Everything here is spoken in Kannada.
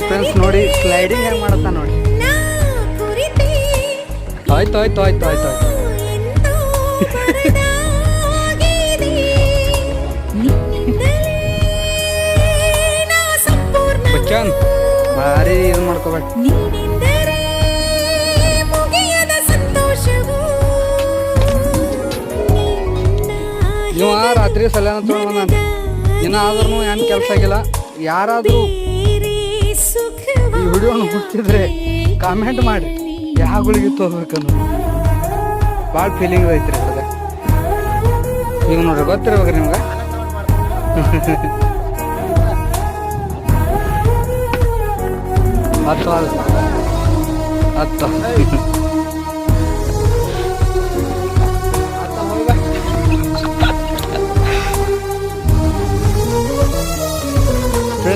ಫ್ರೆಂಡ್ಸ್ ನೋಡಿ ಸ್ಲೈಡಿಂಗ್ ಹೆಂಗೆ ಮಾಡತ್ತ ನೋಡಿ. ಆಯ್ತು ಆಯ್ತು ಆಯ್ತು ಆಯ್ತು ಆಯ್ತು ಬಚ್ಚನ್ ಭಾರಿ ಇದು ಮಾಡ್ಕೋಬೇಡ. ನೀವು ರಾತ್ರಿ ಸಲ ತೊಗೊಂಡು ದಿನ ಆದ್ರೂ ಏನು ಕೆಲಸ ಆಗಿಲ್ಲ. ಯಾರಾದರೂ ಈ ವಿಡಿಯೋನ ಹುಟ್ಟಿದ್ರೆ ಕಾಮೆಂಟ್ ಮಾಡಿ ಯಾವ ಗುಳಿಗೆ ತೊಗೋಬೇಕಂದ್ರೆ ಭಾಳ ಫೀಲಿಂಗ್ ಐತ್ರಿ ಅದ್ರಾಗ. ಈಗ ನೋಡ್ರಿ ಗೊತ್ತಿರ್ಬೇಕ್ರಿ ನಿಮ್ಗೆ. ಹತ್ತು ಹತ್ತು